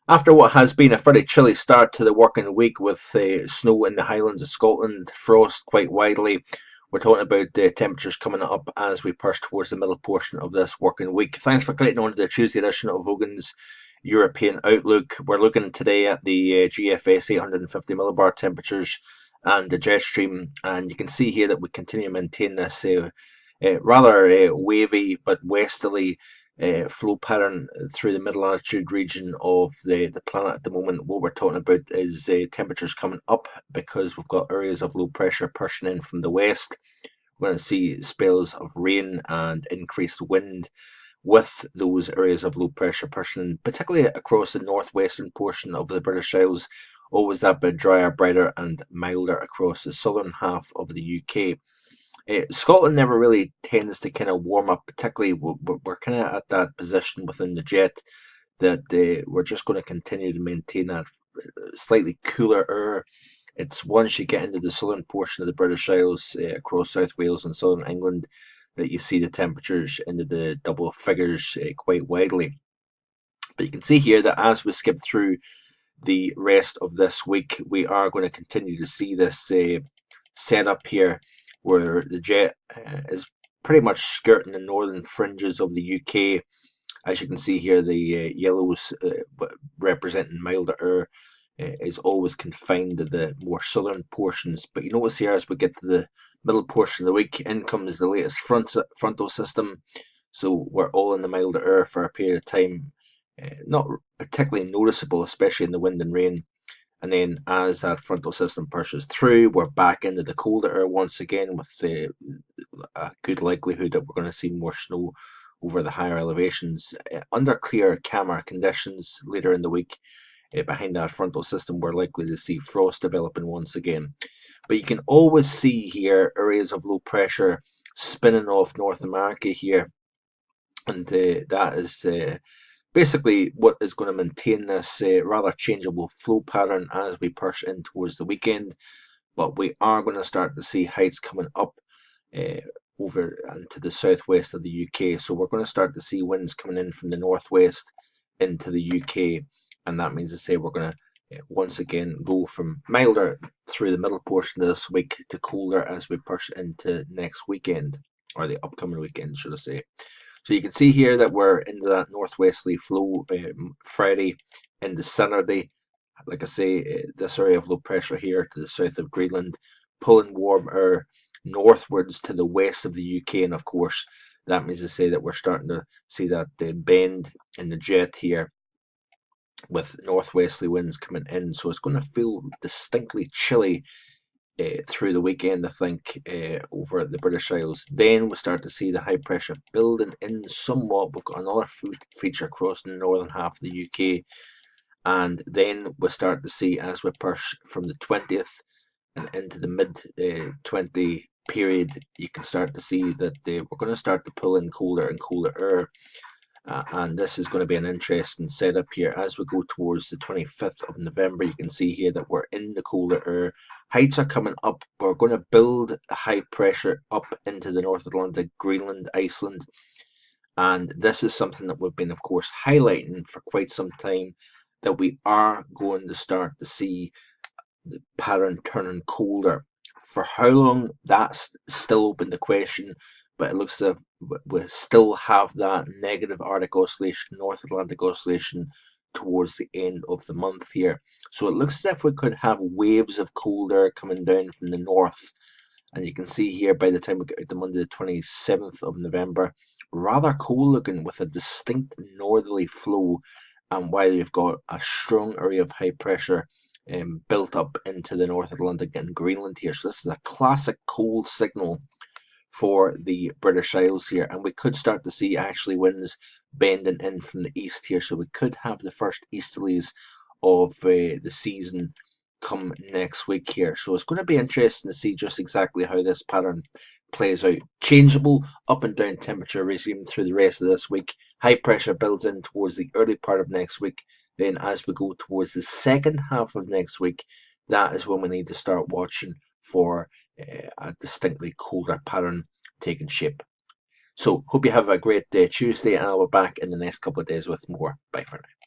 After what has been a fairly chilly start to the working week with snow in the Highlands of Scotland, frost quite widely, we're talking about temperatures coming up as we push towards the middle portion of this working week. Thanks for clicking on to the Tuesday edition of Vogan's European Outlook. We're looking today at the GFS 850 millibar temperatures and the jet stream, and you can see here that we continue to maintain this rather wavy but westerly flow pattern through the middle latitude region of the planet at the moment. What we're talking about is temperatures coming up because we've got areas of low pressure pushing in from the west. We're going to see spells of rain and increased wind with those areas of low pressure pushing in, particularly across the northwestern portion of the British Isles. Always that bit drier, brighter, and milder across the southern half of the UK. Scotland never really tends to kind of warm up, particularly we're kind of at that position within the jet that we're just going to continue to maintain that slightly cooler air. It's once you get into the southern portion of the British Isles, across South Wales and southern England, that you see the temperatures into the double figures quite widely. But you can see here that as we skip through the rest of this week, we are going to continue to see this setup here where the jet is pretty much skirting the northern fringes of the UK. As you can see here, the yellows representing milder air is always confined to the more southern portions. But you notice here as we get to the middle portion of the week, in comes the latest frontal system. So we're all in the milder air for a period of time. Not particularly noticeable, especially in the wind and rain. And then as that frontal system pushes through, we're back into the colder air once again with a good likelihood that we're going to see more snow over the higher elevations. Under clear camera conditions later in the week, behind that frontal system, we're likely to see frost developing once again. But you can always see here areas of low pressure spinning off North America here. And that is basically what is going to maintain this rather changeable flow pattern as we push in towards the weekend. But we are going to start to see heights coming up over and to the southwest of the UK. So we're going to start to see winds coming in from the northwest into the UK. And that means to say we're going to once again go from milder through the middle portion of this week to colder as we push into next weekend, or the upcoming weekend, should I say. So you can see here that we're into that northwesterly flow Friday into Saturday. Like I say, this area of low pressure here to the south of Greenland, pulling warm air northwards to the west of the UK, and of course that means to say that we're starting to see that bend in the jet here with northwesterly winds coming in. So it's going to feel distinctly chilly through the weekend, I think, over at the British Isles. Then we start to see the high pressure building in somewhat. We've got another feature across the northern half of the UK. And then we start to see, as we push from the 20th and into the mid 20 period, you can start to see that we're going to start to pull in colder and colder air. And this is going to be an interesting setup here as we go towards the 25th of November. You can see here that we're in the colder air. Heights are coming up. We're going to build high pressure up into the North Atlantic, Greenland, Iceland. And this is something that we've been, of course, highlighting for quite some time, that we are going to start to see the pattern turning colder. For how long, that's still open to question, but it looks as if we still have that negative Arctic oscillation, North Atlantic oscillation towards the end of the month here. So it looks as if we could have waves of cold air coming down from the north. And you can see here by the time we get out to Monday the 27th of November, rather cold looking with a distinct northerly flow. And while you've got a strong area of high pressure built up into the North Atlantic and Greenland here. So this is a classic cold signal for the British Isles here, and we could start to see actually winds bending in from the east here, so we could have the first easterlies of the season come next week here. So it's going to be interesting to see just exactly how this pattern plays out. Changeable up and down temperature regime through the rest of this week. High pressure builds in towards the early part of next week. Then as we go towards the second half of next week, that is when we need to start watching for a distinctly colder pattern taking shape. So hope you have a great Tuesday, and I'll be back in the next couple of days with more. Bye for now.